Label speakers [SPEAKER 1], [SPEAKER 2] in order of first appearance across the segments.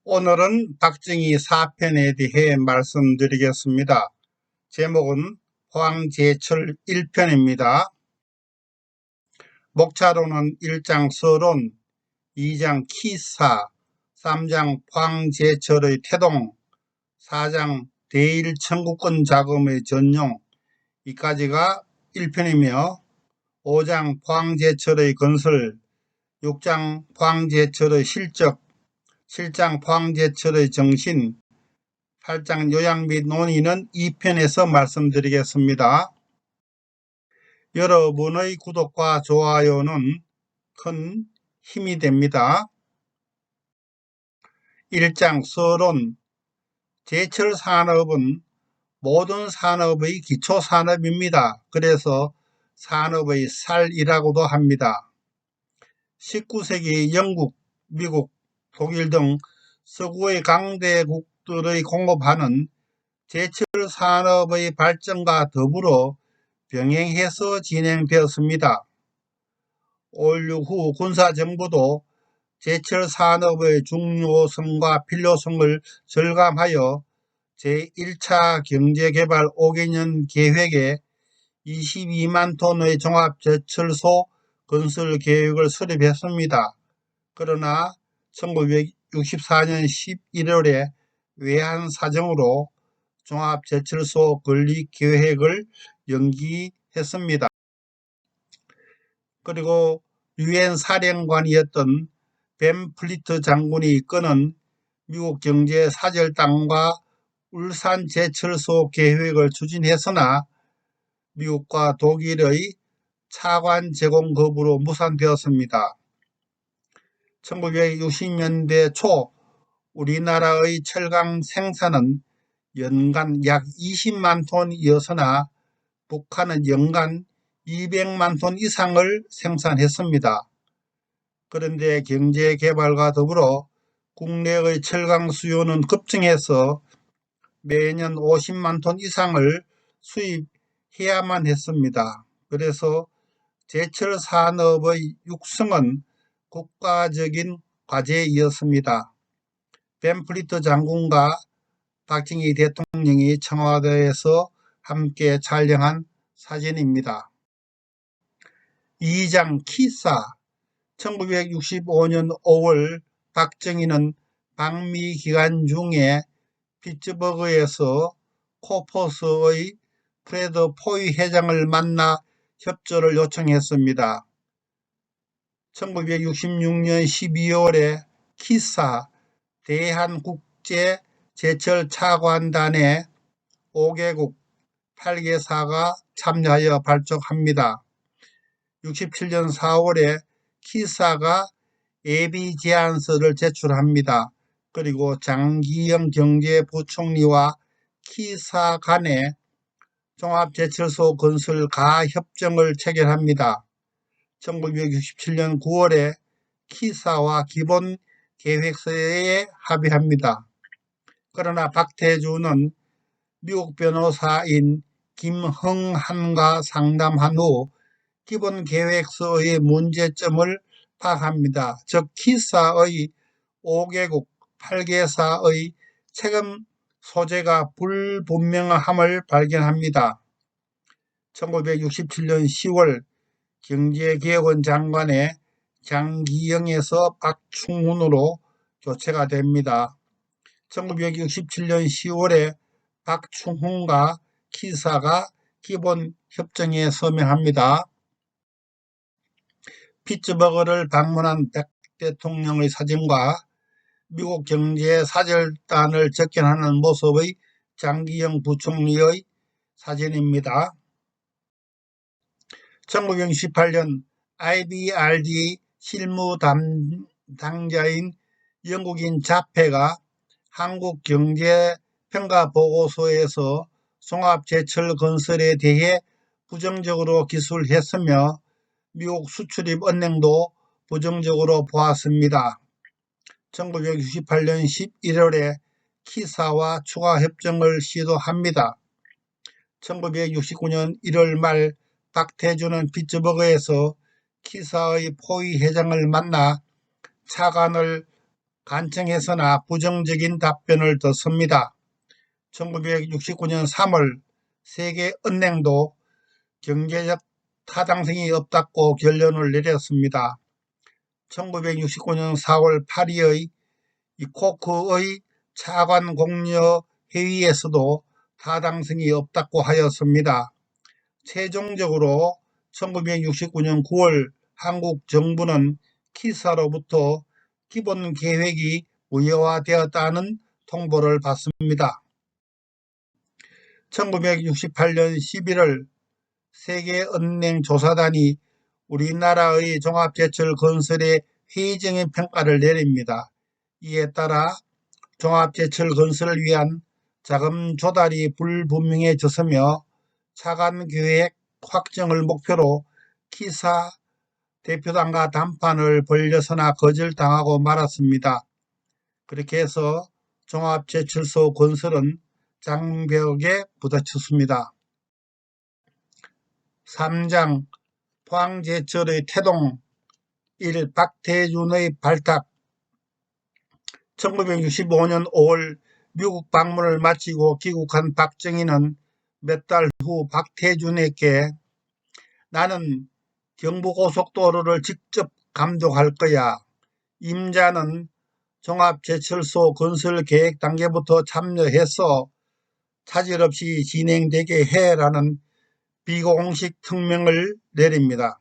[SPEAKER 1] 오늘은 박정희 4편에 대해 말씀드리겠습니다. 제목은 포항제철 1편입니다. 목차로는 1장 서론, 2장 키사, 3장 포항제철의 태동, 4장 대일 청구권 자금의 전용, 이까지가 1편이며 5장 포항제철의 건설, 6장 포항제철의 실적, 7장 포항제철의 정신, 8장 요약 및 논의는 2편에서 말씀드리겠습니다. 여러분의 구독과 좋아요는 큰 힘이 됩니다. 1장 서론. 제철 산업은 모든 산업의 기초 산업입니다. 그래서 산업의 살이라고도 합니다. 19세기 영국, 미국, 독일 등 서구의 강대국들의 공업화는 제철 산업의 발전과 더불어 병행해서 진행되었습니다. 올류 후 군사정부도 제철 산업의 중요성과 필요성을 절감하여 제1차 경제개발 5개년 계획에 22만 톤의 종합제철소 건설 계획을 수립했습니다. 그러나 1964년 11월에 외환 사정으로 종합제철소 건립 계획을 연기했습니다. 그리고 유엔 사령관이었던 벤플리트 장군이 이끄는 미국 경제사절단과 울산제철소 계획을 추진했으나 미국과 독일의 차관 제공 거부로 무산되었습니다. 1960년대 초 우리나라의 철강 생산은 연간 약 20만 톤이었으나 북한은 연간 200만 톤 이상을 생산했습니다. 그런데 경제개발과 더불어 국내의 철강 수요는 급증해서 매년 50만 톤 이상을 수입해야만 했습니다. 그래서 제철 산업의 육성은 국가적인 과제이었습니다. 벤플리트 장군과 박정희 대통령이 청와대에서 함께 촬영한 사진입니다. 2장 키사. 1965년 5월 박정희는 방미 기간 중에 피츠버그에서 코퍼스의 프레드 포이 회장을 만나 협조를 요청했습니다. 1966년 12월에 키사 대한국제제철차관단에 5개국 8개사가 참여하여 발족합니다. 67년 4월에 키사가 예비 제안서를 제출합니다. 그리고 장기영 경제부총리와 키사 간에 종합제철소 건설 가협정을 체결합니다. 1967년 9월에 키사와 기본 계획서에 합의합니다. 그러나 박태주는 미국 변호사인 김흥한과 상담한 후 기본 계획서의 문제점을 파악합니다. 즉 키사의 5개국 8개사의 책임 소재가 불분명함을 발견합니다. 1967년 10월 경제개혁원 장관의 장기영에서 박충훈으로 교체가 됩니다. 1967년 10월에 박충훈과 키사가 기본 협정에 서명합니다. 피츠버그를 방문한 백 대통령의 사진과 미국 경제사절단을 접견하는 모습의 장기영 부총리의 사진입니다. 1968년 IBRD 실무 담당자인 영국인 자페가 한국경제평가보고서에서 종합제철 건설에 대해 부정적으로 기술했으며 미국 수출입은행도 부정적으로 보았습니다. 1968년 11월에 키사와 추가 협정을 시도합니다. 1969년 1월 말 박태주는 피츠버그에서 키사의 포이 회장을 만나 차관을 간청했으나 부정적인 답변을 듣습니다. 1969년 3월 세계은행도 경제적 타당성이 없다고 결론을 내렸습니다. 1969년 4월 파리의 코크의 차관 공여 회의에서도 타당성이 없다고 하였습니다. 최종적으로 1969년 9월 한국 정부는 키사로부터 기본 계획이 무효화되었다는 통보를 받습니다. 1968년 11월 세계은행 조사단이 우리나라의 종합제철 건설의 회의적인 평가를 내립니다. 이에 따라 종합제철 건설을 위한 자금 조달이 불분명해졌으며 차관계획 확정을 목표로 키사 대표단과 담판을 벌려서나 거절당하고 말았습니다. 그렇게 해서 종합제철소 건설은 장벽에 부딪혔습니다. 3장 포항제철의 태동 1. 박태준의 발탁 1965년 5월 미국 방문을 마치고 귀국한 박정희는 몇 달 후 박태준에게 나는 경부고속도로를 직접 감독할 거야. 임자는 종합제철소 건설 계획 단계부터 참여해서 차질 없이 진행되게 해라는 비공식 특명을 내립니다.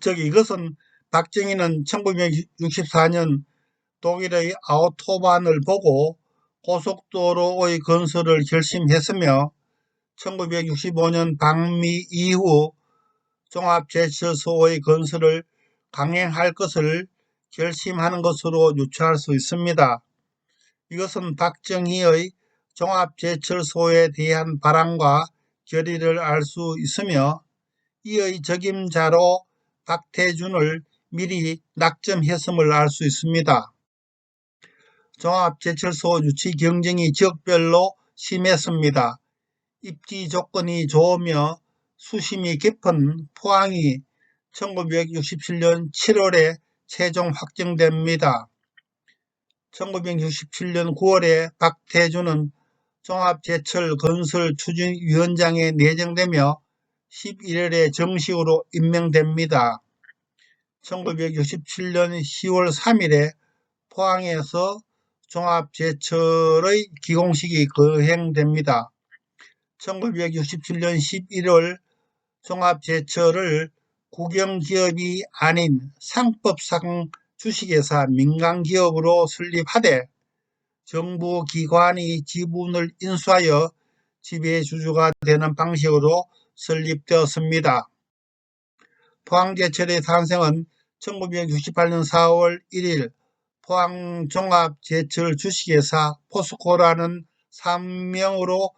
[SPEAKER 1] 즉 이것은 박정희는 1964년 독일의 아우토반을 보고 고속도로의 건설을 결심했으며 1965년 방미 이후 종합제철소의 건설을 강행할 것을 결심하는 것으로 유추할 수 있습니다. 이것은 박정희의 종합제철소에 대한 바람과 결의를 알 수 있으며 이의 적임자로 박태준을 미리 낙점했음을 알 수 있습니다. 종합제철소 유치 경쟁이 지역별로 심했습니다. 입지 조건이 좋으며 수심이 깊은 포항이 1967년 7월에 최종 확정됩니다. 1967년 9월에 박태준은 종합제철 건설 추진위원장에 내정되며 11월에 정식으로 임명됩니다. 1967년 10월 3일에 포항에서 종합제철의 기공식이 거행됩니다. 1967년 11월 종합제철을 국영기업이 아닌 상법상 주식회사 민간기업으로 설립하되 정부기관이 지분을 인수하여 지배주주가 되는 방식으로 설립되었습니다. 포항제철의 탄생은 1968년 4월 1일 포항종합제철 주식회사 포스코라는 사명으로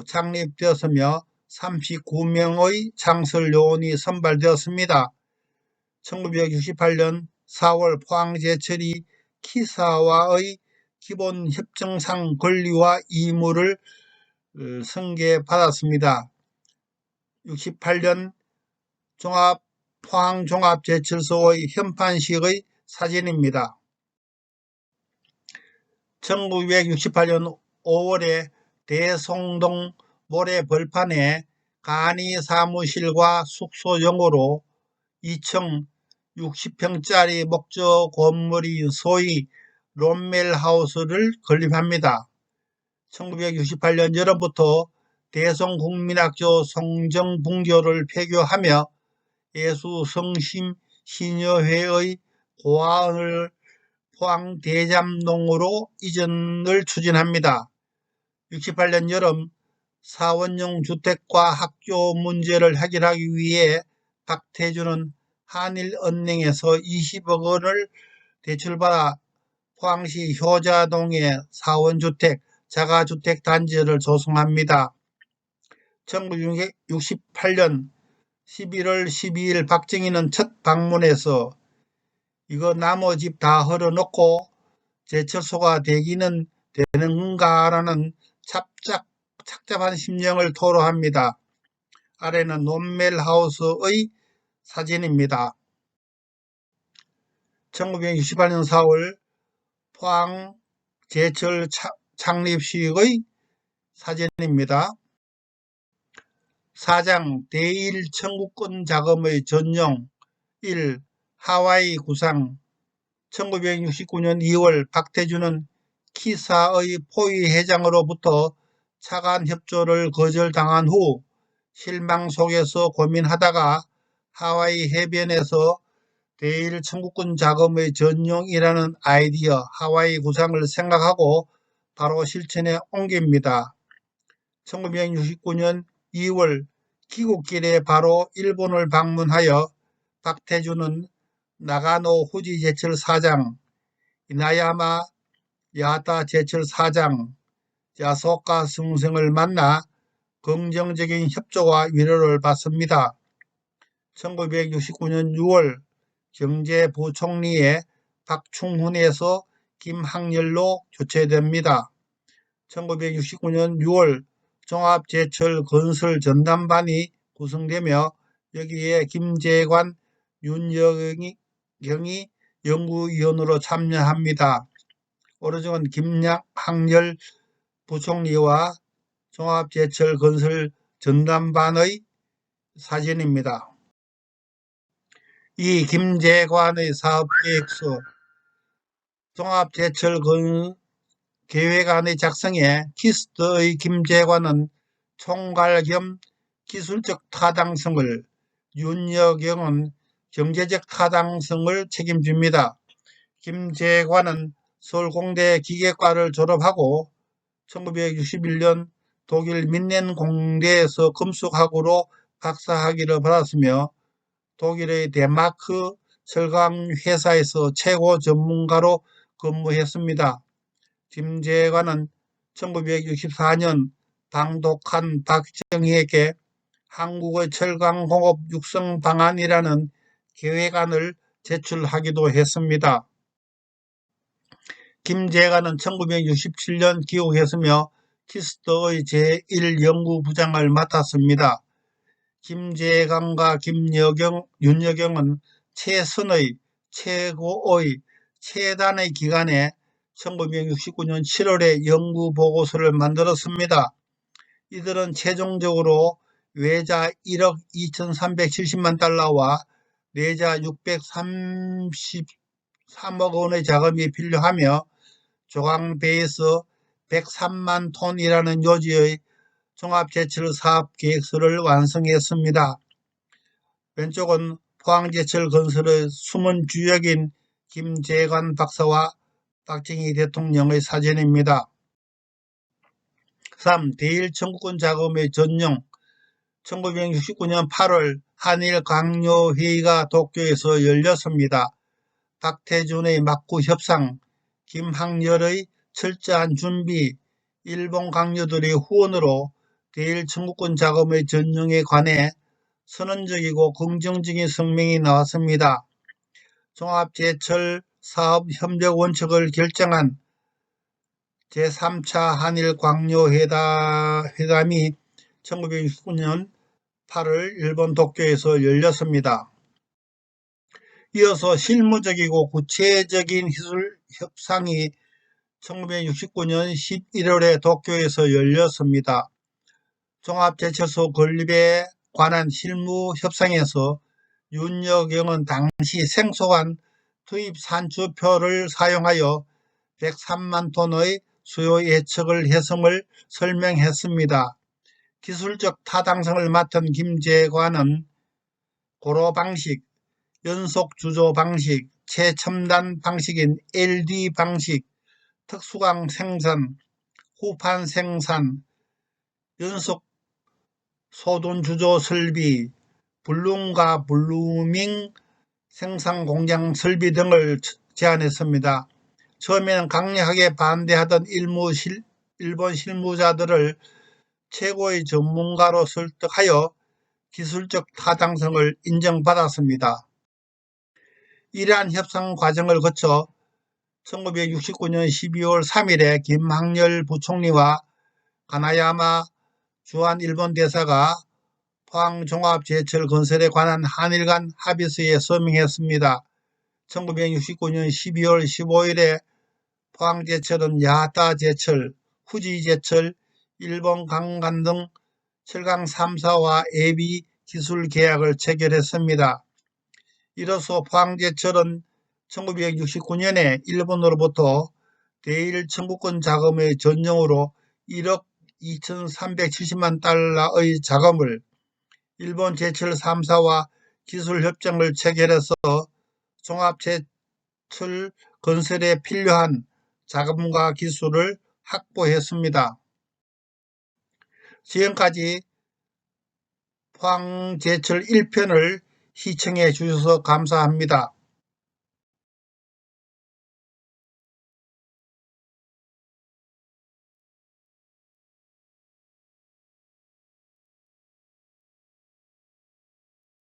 [SPEAKER 1] 창립되었으며 39명의 창설요원이 선발되었습니다. 1968년 4월 포항제철이 키사와의 기본 협정상 권리와義務를 승계받았습니다. 68년 포항종합제철소의 현판식의 사진입니다. 1968년 5월에 대송동 모래벌판에 간이 사무실과 숙소용으로 2층 60평짜리 목조 건물인 소위 롬멜하우스를 건립합니다. 1968년 여름부터 대성국민학교 성정분교를 폐교하며 예수성심 신여회의 고아원을 포항대잠동으로 이전을 추진합니다. 68년 여름 사원용 주택과 학교 문제를 해결하기 위해 박태준은 한일은행에서 20억 원을 대출받아 포항시 효자동에 사원주택, 자가주택 단지를 조성합니다. 1968년 11월 12일 박정희는 첫 방문해서 이거 나무 집 다 헐어놓고 제철소가 되기는 되는 건가라는 착잡한 심정을 토로합니다. 아래는 롬멜하우스의 사진입니다. 1968년 4월 포항 제철 창립식의 사진입니다. 4장 대일 청구권 자금의 전용 1. 하와이 구상 1969년 2월 박태준은 키사의 포위 회장으로부터 차관 협조를 거절당한 후 실망 속에서 고민하다가 하와이 해변에서 대일 청구권 자금의 전용이라는 아이디어 하와이 구상을 생각하고 바로 실천에 옮깁니다. 1969년 2월 귀국길에 바로 일본을 방문하여 박태준은 나가노 후지 제철 4장, 이나야마 야타 제철 4장, 야소카 승생을 만나 긍정적인 협조와 위로를 받습니다. 1969년 6월 경제부총리의 박충훈에서 김학열로 교체됩니다. 1969년 6월 종합제철건설 전담반이 구성되며 여기에 김재관, 윤여경이 연구위원으로 참여합니다. 오른쪽은 김학열 부총리와 종합제철건설 전담반의 사진입니다. 이 김재관의 사업계획서 종합제철계획안의 작성에 키스트의 김재관은 총괄 겸 기술적 타당성을, 윤여경은 경제적 타당성을 책임집니다. 김재관은 서울공대 기계과를 졸업하고 1961년 독일 민넨 공대에서 금속학으로 박사학위를 받았으며 독일의 덴마크 철강 회사에서 최고 전문가로 근무했습니다. 김재관은 1964년 방독한 박정희에게 한국의 철강공업 육성 방안이라는 계획안을 제출하기도 했습니다. 김재관은 1967년 귀국했으며 키스트의 제1연구부장을 맡았습니다. 김재관과 윤여경은 최선의, 최고의, 최단의 기간에 1969년 7월에 연구보고서를 만들었습니다. 이들은 최종적으로 외자 1억 2,370만 달러와 내자 633억 원의 자금이 필요하며 조강배에서 103만 톤이라는 요지의 종합제철 사업계획서를 완성했습니다. 왼쪽은 포항제철 건설의 숨은 주역인 김재관 박사와 박정희 대통령의 사진입니다. 3. 대일 청구권 자금의 전용 1969년 8월 한일 강요회의가 도쿄에서 열렸습니다. 박태준의 막구 협상, 김학열의 철저한 준비, 일본 강요들의 후원으로 대일 청구권 자금의 전용에 관해 선언적이고 긍정적인 성명이 나왔습니다. 종합제철 사업 협력 원칙을 결정한 제3차 한일 강요회담이 1969년 8월 일본 도쿄에서 열렸습니다. 이어서 실무적이고 구체적인 기술 협상이 1969년 11월에 도쿄에서 열렸습니다. 종합제철소 건립에 관한 실무 협상에서 윤여경은 당시 생소한 투입 산출표를 사용하여 103만 톤의 수요 예측을 했음을 설명했습니다. 기술적 타당성을 맡은 김재관은 고로 방식, 연속 주조 방식, 최첨단 방식인 LD 방식, 특수강 생산, 후판 생산, 연속 소돈 주조 설비, 블룸과 블루밍 생산 공장 설비 등을 제안했습니다. 처음에는 강력하게 반대하던 일본 실무자들을 최고의 전문가로 설득하여 기술적 타당성을 인정받았습니다. 이러한 협상 과정을 거쳐 1969년 12월 3일에 김학열 부총리와 가나야마 주한 일본 대사가 포항종합제철 건설에 관한 한일 간 합의서에 서명했습니다. 1969년 12월 15일에 포항제철은 야하따제철, 후지제철, 일본 강간 등 철강 3사와 예비 기술 계약을 체결했습니다. 이로써 포항제철은 1969년에 일본으로부터 대일 청구권 자금의 전용으로 1억 2,370만 달러의 자금을 일본 제철 3사와 기술협정을 체결해서 종합제철 건설에 필요한 자금과 기술을 확보했습니다. 지금까지 포항제철 1편을 시청해 주셔서 감사합니다.